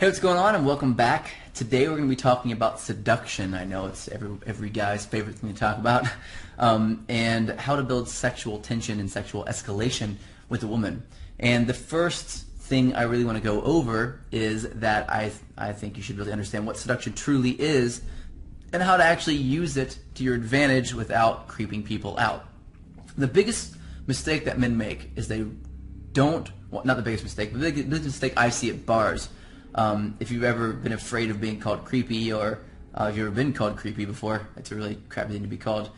Hey, what's going on, and welcome back. Today we're going to be talking about seduction. I know it's every guy's favorite thing to talk about, and how to build sexual tension and sexual escalation with a woman. And the first thing I really want to go over is that I think you should really understand what seduction truly is and how to actually use it to your advantage without creeping people out. The biggest mistake that men make is they don't, well, not the biggest mistake, but the biggest mistake I see at bars. If you've ever been afraid of being called creepy, or if you've ever been called creepy before, it's a really crappy thing to be called.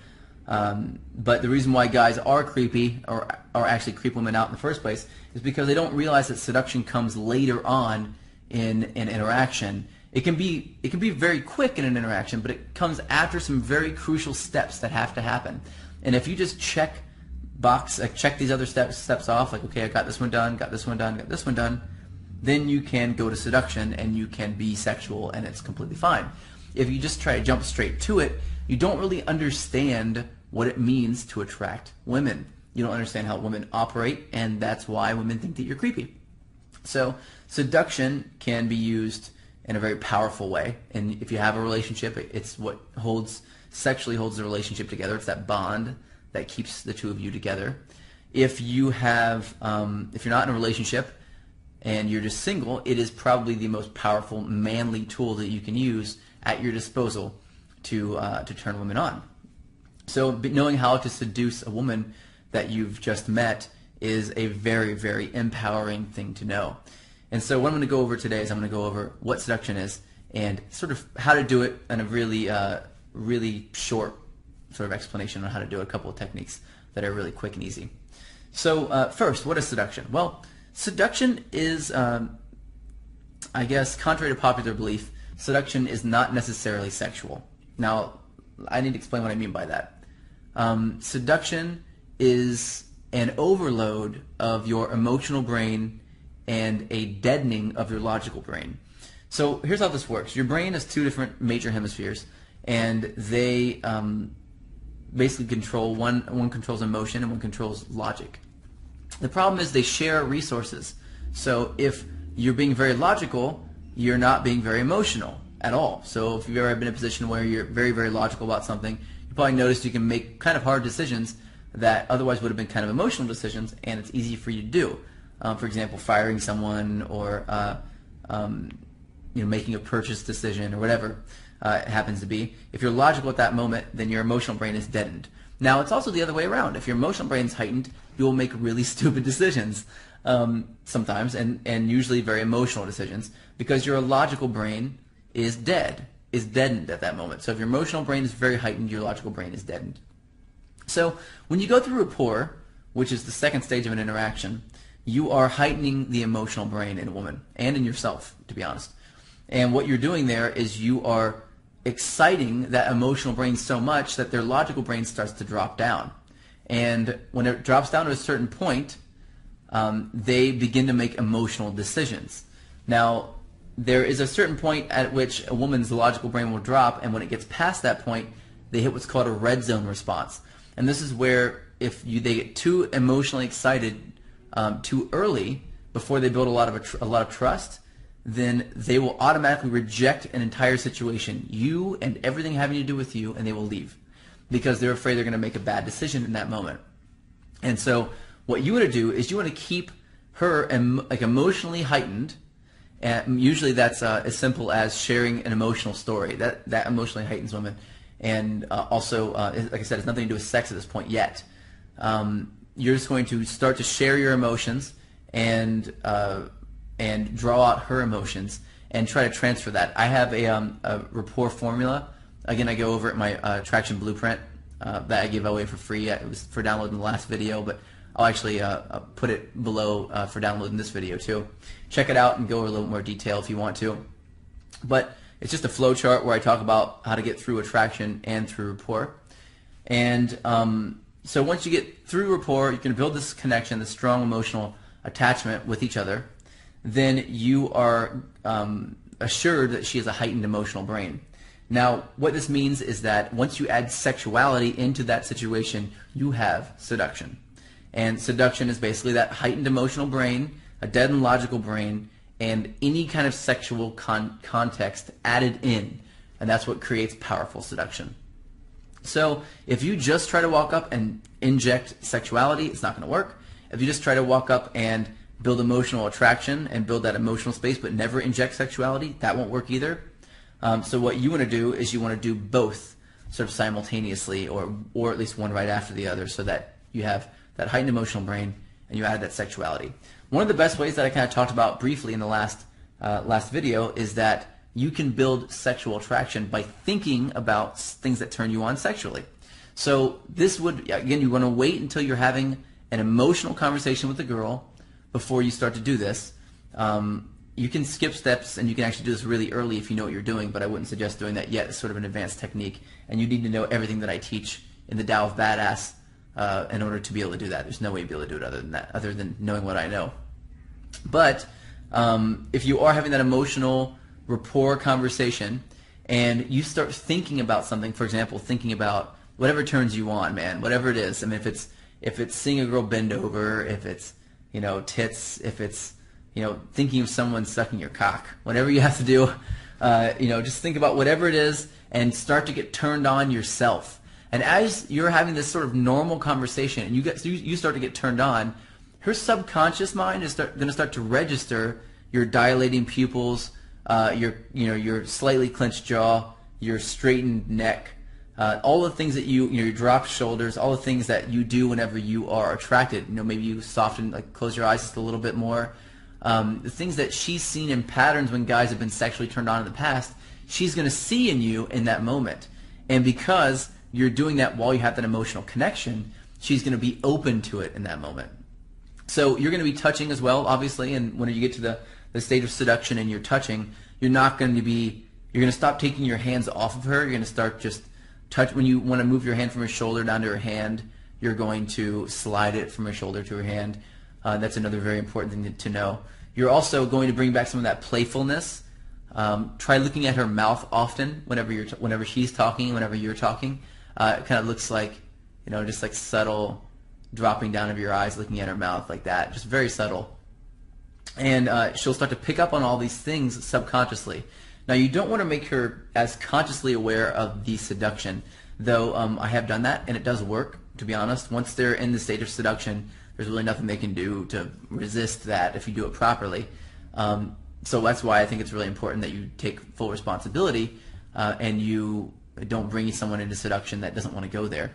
But the reason why guys are creepy, or actually creep women out in the first place, is because they don't realize that seduction comes later on in an interaction. It can be very quick in an interaction, but it comes after some very crucial steps that have to happen. And if you just check these other steps off, like, okay, I got this one done, got this one done, got this one done, then you can go to seduction and you can be sexual and it's completely fine. If you just try to jump straight to it, you don't really understand what it means to attract women. You don't understand how women operate, and that's why women think that you're creepy. So seduction can be used in a very powerful way, and if you have a relationship, it's what sexually holds the relationship together. It's that bond that keeps the two of you together. If you have, if you're not in a relationship and you're just single, it is probably the most powerful manly tool that you can use at your disposal to turn women on. So knowing how to seduce a woman that you've just met is a very, very empowering thing to know. And so what I'm going to go over today is I'm going to go over what seduction is and sort of how to do it, and a really short sort of explanation on how to do it, a couple of techniques that are really quick and easy. So first, what is seduction? Well, seduction is, I guess, contrary to popular belief, seduction is not necessarily sexual. Now, I need to explain what I mean by that. Seduction is an overload of your emotional brain and a deadening of your logical brain. So here's how this works. Your brain has two different major hemispheres, and they basically control, one controls emotion and one controls logic. The problem is they share resources. So if you're being very logical, you're not being very emotional at all. So if you've ever been in a position where you're very, very logical about something, you probably noticed you can make kind of hard decisions that otherwise would have been kind of emotional decisions, and it's easy for you to do. For example, firing someone, or making a purchase decision, or whatever it happens to be. If you're logical at that moment, then your emotional brain is deadened. Now, it's also the other way around. If your emotional brain is heightened, you will make really stupid decisions sometimes, and usually very emotional decisions, because your logical brain is deadened at that moment. So if your emotional brain is very heightened, your logical brain is deadened. So when you go through rapport, which is the second stage of an interaction, you are heightening the emotional brain in a woman, and in yourself, to be honest. And what you're doing there is you are exciting that emotional brain so much that their logical brain starts to drop down. And when it drops down to a certain point, they begin to make emotional decisions. Now, there is a certain point at which a woman's logical brain will drop, and when it gets past that point, they hit what's called a red zone response. And this is where if they get too emotionally excited too early, before they build a lot of trust, then they will automatically reject an entire situation, you and everything having to do with you, and they will leave because they're afraid they're going to make a bad decision in that moment. And so what you want to do is you want to keep her emotionally heightened, and usually that's as simple as sharing an emotional story. That emotionally heightens women. And also, like I said, it's nothing to do with sex at this point yet. You're just going to start to share your emotions and draw out her emotions and try to transfer that. I have a rapport formula. Again, I go over it in my attraction blueprint that I gave away for free. It was for download in the last video, but I'll actually put it below for download in this video too. Check it out and go over a little more detail if you want to. But it's just a flow chart where I talk about how to get through attraction and through rapport. And so once you get through rapport, you can build this connection, this strong emotional attachment with each other. Then you are assured that she has a heightened emotional brain. Now, what this means is that once you add sexuality into that situation, you have seduction. And seduction is basically that heightened emotional brain, a deadened logical brain, and any kind of sexual context added in, and that's what creates powerful seduction. So if you just try to walk up and inject sexuality, it's not going to work. If you just try to walk up and build emotional attraction and build that emotional space but never inject sexuality, that won't work either. So what you want to do is you want to do both sort of simultaneously, or at least one right after the other, so that you have that heightened emotional brain and you add that sexuality. One of the best ways that I kind of talked about briefly in the last video is that you can build sexual attraction by thinking about things that turn you on sexually. So this would, again, you want to wait until you're having an emotional conversation with a girl before you start to do this. You can skip steps, and you can actually do this really early if you know what you're doing, but I wouldn't suggest doing that yet. It's sort of an advanced technique, and you need to know everything that I teach in the Tao of Badass in order to be able to do that. There's no way to be able to do it other than that, other than knowing what I know. But if you are having that emotional rapport conversation and you start thinking about something, for example, thinking about whatever turns you on, man, whatever it is. I mean, if it's seeing a girl bend over, if it's, you know, tits, if it's, you know, thinking of someone sucking your cock, whatever you have to do, you know, just think about whatever it is and start to get turned on yourself. And as you're having this sort of normal conversation and you start to get turned on, her subconscious mind is going to start to register your dilating pupils, your slightly clenched jaw, your straightened neck, all the things that your dropped shoulders, all the things that you do whenever you are attracted. You know, maybe you soften, like close your eyes just a little bit more. The things that she's seen in patterns when guys have been sexually turned on in the past, she's going to see in you in that moment. And because you're doing that while you have that emotional connection, she's going to be open to it in that moment. So you're going to be touching as well, obviously, and when you get to the stage of seduction and you're touching, you're going to stop taking your hands off of her. You're going to start just touch. When you want to move your hand from her shoulder down to her hand, you're going to slide it from her shoulder to her hand. That's another very important thing to know. You're also going to bring back some of that playfulness. Try looking at her mouth often whenever she's talking, whenever you're talking. It kind of looks like, you know, just like subtle dropping down of your eyes, looking at her mouth like that, just very subtle. And she'll start to pick up on all these things subconsciously. Now, you don't want to make her as consciously aware of the seduction, though I have done that, and it does work, to be honest. Once they're in the state of seduction, there's really nothing they can do to resist that if you do it properly. So that's why I think it's really important that you take full responsibility and you don't bring someone into seduction that doesn't want to go there.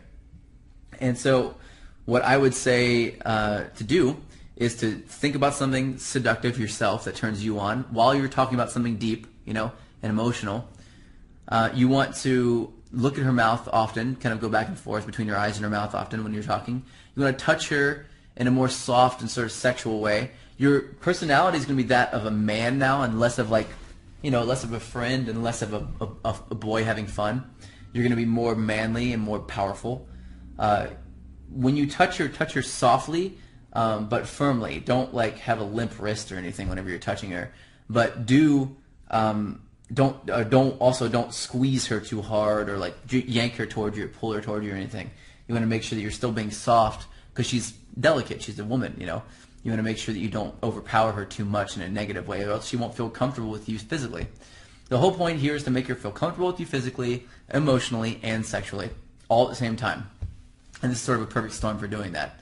And so what I would say to do is to think about something seductive yourself that turns you on while you're talking about something deep, you know, and emotional. You want to look at her mouth often, kind of go back and forth between your eyes and her mouth often when you're talking. You want to touch her in a more soft and sort of sexual way. Your personality is going to be that of a man now, and less of, like, you know, less of a friend and less of a boy having fun. You're going to be more manly and more powerful. When you touch her softly, but firmly. Don't like have a limp wrist or anything whenever you're touching her. But don't squeeze her too hard or like yank her toward you or pull her toward you or anything. You want to make sure that you're still being soft because she's delicate. She's a woman, you know. You want to make sure that you don't overpower her too much in a negative way, or else she won't feel comfortable with you physically. The whole point here is to make her feel comfortable with you physically, emotionally, and sexually, all at the same time. And this is sort of a perfect storm for doing that.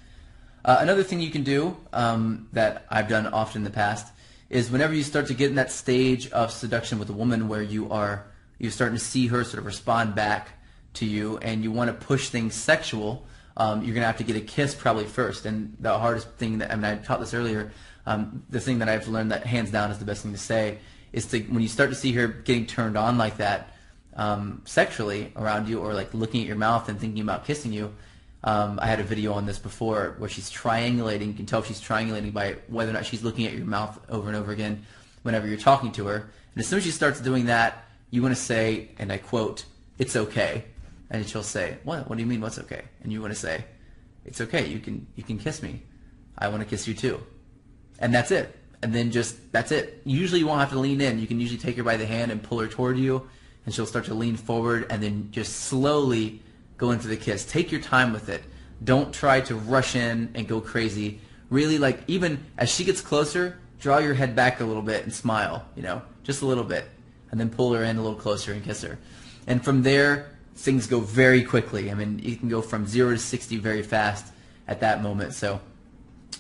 Another thing you can do that I've done often in the past is whenever you start to get in that stage of seduction with a woman where you're starting to see her sort of respond back to you and you want to push things sexual, you're going to have to get a kiss probably first. And the hardest thing that, I mean, I taught this earlier, the thing that I've learned that hands down is the best thing to say is to, when you start to see her getting turned on like that sexually around you, or like looking at your mouth and thinking about kissing you. I had a video on this before where she's triangulating. You can tell she's triangulating by whether or not she's looking at your mouth over and over again whenever you're talking to her. And as soon as she starts doing that, you want to say, and I quote, "It's okay." And she'll say, "What? What do you mean, what's okay?" And you want to say, "It's okay. You can kiss me. I want to kiss you too." And that's it. And then that's it. Usually you won't have to lean in. You can usually take her by the hand and pull her toward you, and she'll start to lean forward, and then just slowly go in for the kiss. Take your time with it. Don't try to rush in and go crazy. Really, like, even as she gets closer, draw your head back a little bit and smile, just a little bit, and then pull her in a little closer and kiss her. And from there, things go very quickly. I mean, you can go from 0 to 60 very fast at that moment. So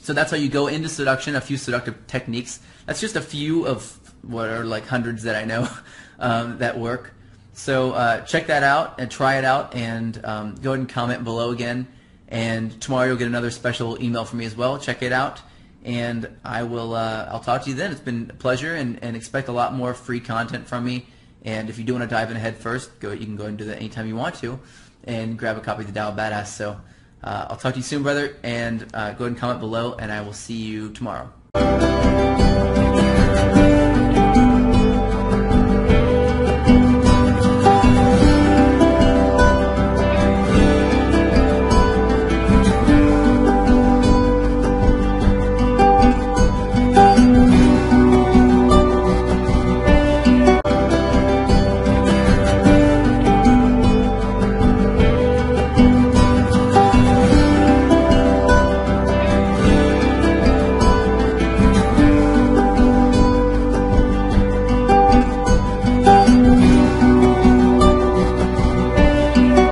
that's how you go into seduction, a few seductive techniques. That's just a few of what are like hundreds that I know that work. So check that out and try it out, and go ahead and comment below again. And tomorrow you'll get another special email from me as well. Check it out, and I'll talk to you then. It's been a pleasure, and expect a lot more free content from me. And if you do want to dive in head first, you can go and do that anytime you want to, and grab a copy of the Tao of Badass. So I'll talk to you soon, brother, and go ahead and comment below, and I will see you tomorrow.